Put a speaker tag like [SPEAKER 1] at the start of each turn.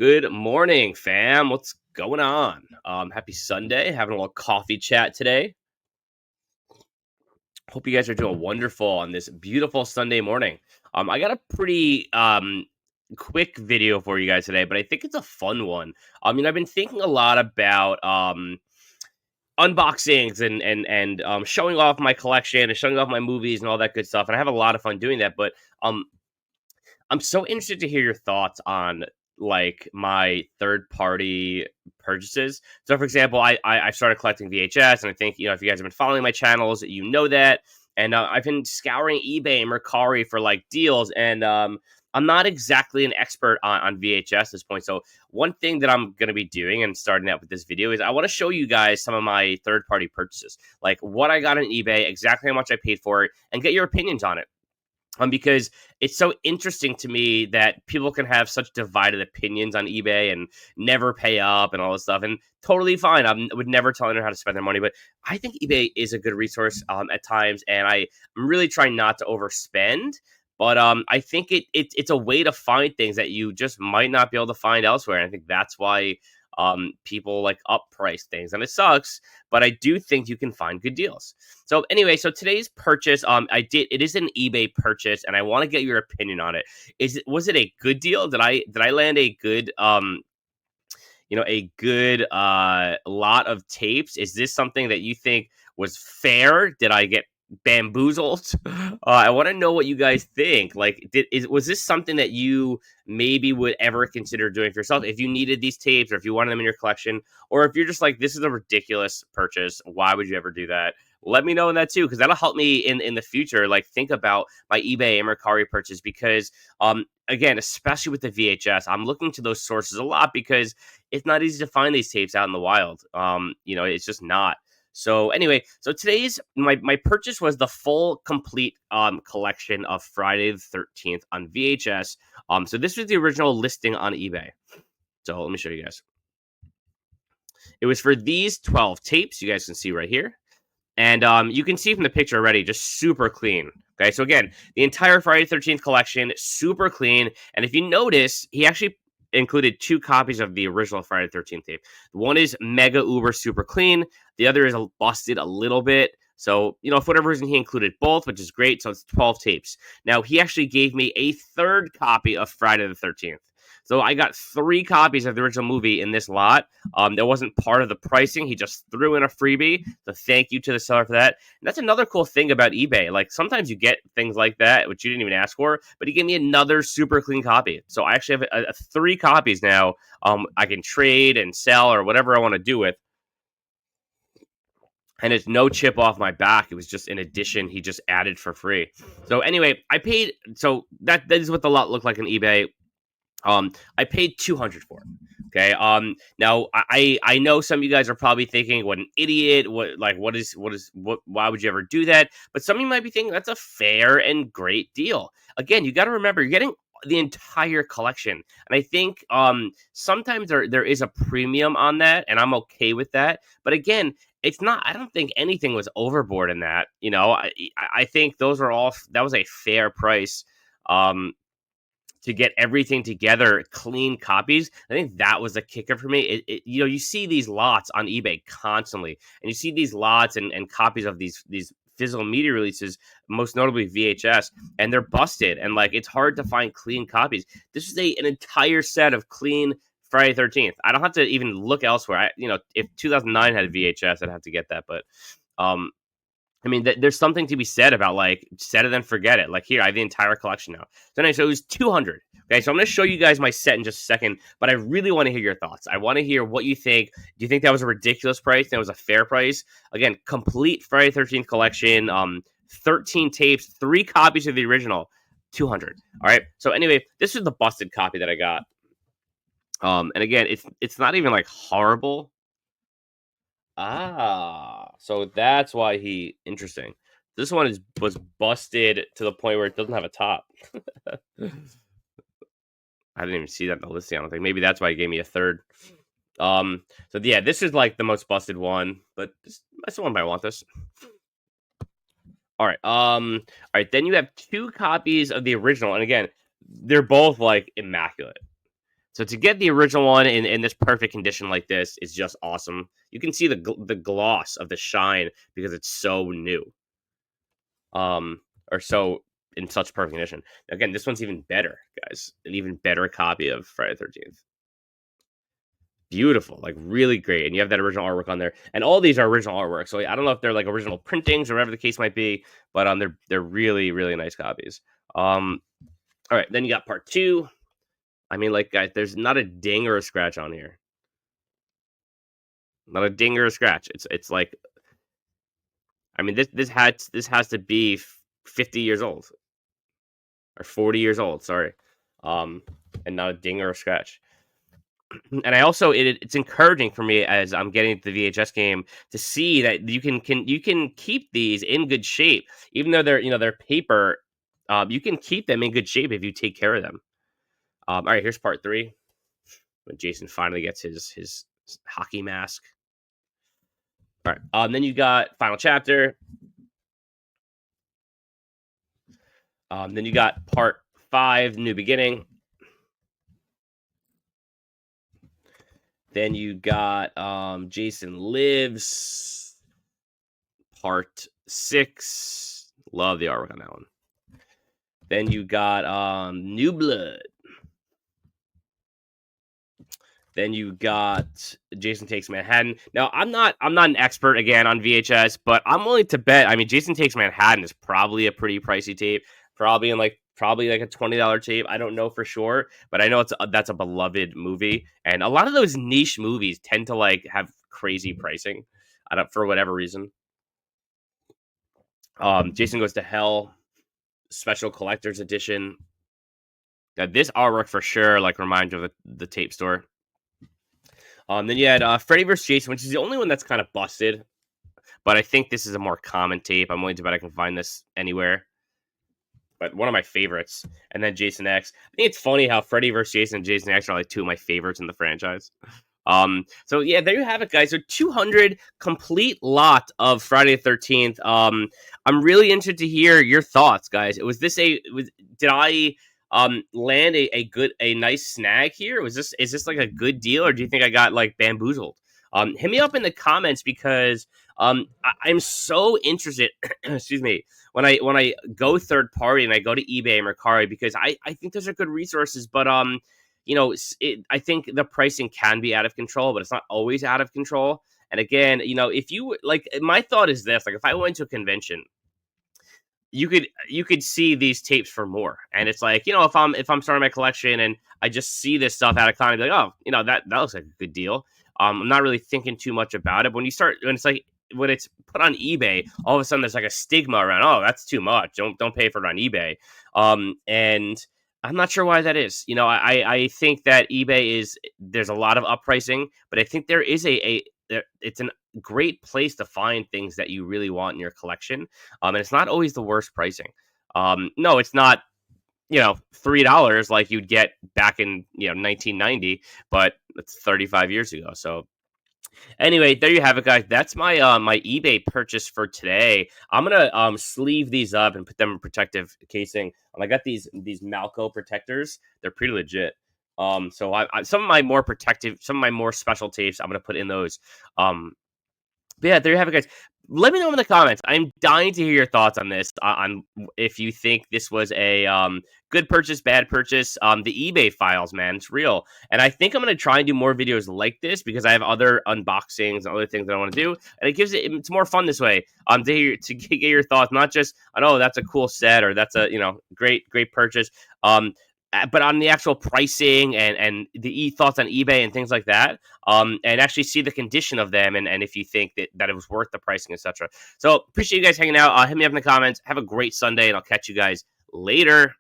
[SPEAKER 1] Good morning, fam. What's going on? Happy Sunday. Having a little coffee chat today. Hope you guys are doing wonderful on this beautiful Sunday morning. I got a pretty quick video for you guys today, but I think it's a fun one. I've been thinking a lot about unboxings and showing off my collection and showing off my movies and all that good stuff, and I have a lot of fun doing that. But I'm so interested to hear your thoughts on like my third party purchases. So, for example, I started collecting VHS, and I think if you guys have been following my channels, you know that. And I've been scouring eBay and Mercari for like deals, and I'm not exactly an expert on VHS at this point. So, one thing that I'm going to be doing and starting out with this video is I want to show you guys some of my third party purchases, like what I got on eBay, exactly how much I paid for it, and get your opinions on it. Because it's so interesting to me that people can have such divided opinions on eBay and never pay up and all this stuff, and totally fine. I would never tell anyone how to spend their money, but I think eBay is a good resource at times, and I'm really trying not to overspend. But I think it's a way to find things that you just might not be able to find elsewhere. And I think that's why people like up price things, and it sucks, but I do think you can find good deals. So anyway, so today's purchase, it is an eBay purchase, and I want to get your opinion on it. Was it a good deal? Did I land a good lot of tapes? Is this something that you think was fair? Did I get bamboozled? I want to know what you guys think. Like, was this something that you maybe would ever consider doing for yourself if you needed these tapes, or if you wanted them in your collection, or if you're just like, this is a ridiculous purchase, why would you ever do that? Let me know in that too, because that'll help me in the future, like think about my eBay and Mercari purchase. Because again, especially with the VHS, I'm looking to those sources a lot because it's not easy to find these tapes out in the wild. It's just not. So anyway, so today's my purchase was the full complete collection of Friday the 13th on VHS. So this was the original listing on eBay. So let me show you guys. It was for these 12 tapes. You guys can see right here. And you can see from the picture already, just super clean. Okay, so again, the entire Friday the 13th collection, super clean. And if you notice, he actually included 2 copies of the original Friday the 13th tape. One is mega uber super clean. The other is busted a little bit. So, for whatever reason, he included both, which is great. So it's 12 tapes. Now, he actually gave me a third copy of Friday the 13th. So I got 3 copies of the original movie in this lot. That wasn't part of the pricing. He just threw in a freebie. So thank you to the seller for that. And that's another cool thing about eBay. Like sometimes you get things like that, which you didn't even ask for, but he gave me another super clean copy. So I actually have 3 copies now. I can trade and sell or whatever I want to do with. And it's no chip off my back. It was just an addition he just added for free. So anyway, I paid. So that is what the lot looked like on eBay. I paid $200 for it. Okay. Now I know some of you guys are probably thinking, what an idiot. Why would you ever do that? But some of you might be thinking that's a fair and great deal. Again, you got to remember, you're getting the entire collection. And I think sometimes there is a premium on that, and I'm okay with that. But again, it's not, I don't think anything was overboard in that. I think that was a fair price. To get everything together, clean copies. I think that was the kicker for me. You see these lots on eBay constantly, and you see these lots and copies of these physical media releases, most notably VHS, and they're busted, and like it's hard to find clean copies. This is an entire set of clean Friday 13th. I don't have to even look elsewhere. If 2009 had a VHS, I'd have to get that, but there's something to be said about like set it and forget it. Like here, I have the entire collection now. So anyway, so it was $200. Okay, so I'm going to show you guys my set in just a second, but I really want to hear your thoughts. I want to hear what you think. Do you think that was a ridiculous price? That was a fair price? Again, complete Friday 13th collection, 13 tapes, 3 copies of the original, $200. All right. So anyway, this is the busted copy that I got. And again, it's not even like horrible. So that's why interesting. This one was busted to the point where it doesn't have a top. I didn't even see that in the listing. I don't think. Maybe that's why he gave me a third. So yeah, this is like the most busted one, but someone might want this. All right. All right. Then you have 2 copies of the original, and again, they're both like immaculate. So to get the original one in this perfect condition like this is just awesome. You can see the gloss of the shine because it's so new, or so in such perfect condition. Again, this one's even better, guys. An even better copy of Friday the 13th. Beautiful, like really great, and you have that original artwork on there, and all these are original artwork. So I don't know if they're like original printings or whatever the case might be, but they're really really nice copies. All right, then you got part 2. I mean, like, guys, there's not a ding or a scratch on here. Not a ding or a scratch. It's like, I mean, this has to be 50 years old or 40 years old. Sorry, and not a ding or a scratch. And I also it's encouraging for me as I'm getting to the VHS game to see that you can keep these in good shape, even though they're paper. You can keep them in good shape if you take care of them. All right, here's part 3 when Jason finally gets his hockey mask. All right, then you got final chapter. Then you got part 5, new beginning. Then you got Jason Lives, part 6. Love the artwork on that one. Then you got New Blood. Then you got Jason Takes Manhattan. Now I'm not an expert again on VHS, but I'm willing to bet. I mean, Jason Takes Manhattan is probably a pretty pricey tape. Probably like a $20 tape. I don't know for sure, but I know that's a beloved movie, and a lot of those niche movies tend to like have crazy pricing. I don't for whatever reason. Jason Goes to Hell, special collector's edition. Now, this artwork for sure like reminds you of the tape store. Then you had Freddy vs. Jason, which is the only one that's kind of busted, but I think this is a more common tape. I'm willing to bet I can find this anywhere. But one of my favorites. And then Jason X. I think it's funny how Freddy vs. Jason and Jason X are like 2 of my favorites in the franchise. So yeah, there you have it, guys. So 200 complete lot of Friday the 13th. I'm really interested to hear your thoughts, guys. Did I land a nice snag here? Is this like a good deal, or do you think I got like bamboozled? Hit me up in the comments because I'm so interested. Excuse me. When I go third party and I go to eBay and Mercari, because I think those are good resources, but I think the pricing can be out of control, but it's not always out of control. And again, if you like, my thought is this: like, if I went to a convention, you could see these tapes for more, and it's like, if I'm starting my collection and I just see this stuff out of con, I'd be like, oh, that looks like a good deal. I'm not really thinking too much about it. When it's put on eBay, all of a sudden there's like a stigma around, oh, that's too much. Don't pay for it on eBay. And I'm not sure why that is. I think that there's a lot of uppricing, but I think there is it's a great place to find things that you really want in your collection. And it's not always the worst pricing. No, it's not, $3 like you'd get back in 1990, but it's 35 years ago. So anyway, there you have it, guys. That's my my eBay purchase for today. I'm gonna sleeve these up and put them in protective casing. I got these Malco protectors. They're pretty legit. So some of my more special tapes, I'm gonna put in those. But yeah, there you have it, guys. Let me know in the comments. I'm dying to hear your thoughts on this. On if you think this was a good purchase, bad purchase. The eBay files, man, it's real. And I think I'm gonna try and do more videos like this because I have other unboxings and other things that I want to do, and it's more fun this way. To get your thoughts, not just oh, that's a cool set or that's a great purchase. But on the actual pricing and the thoughts on eBay and things like that, and actually see the condition of them and if you think that it was worth the pricing, etc. So appreciate you guys hanging out. Hit me up in the comments. Have a great Sunday, and I'll catch you guys later.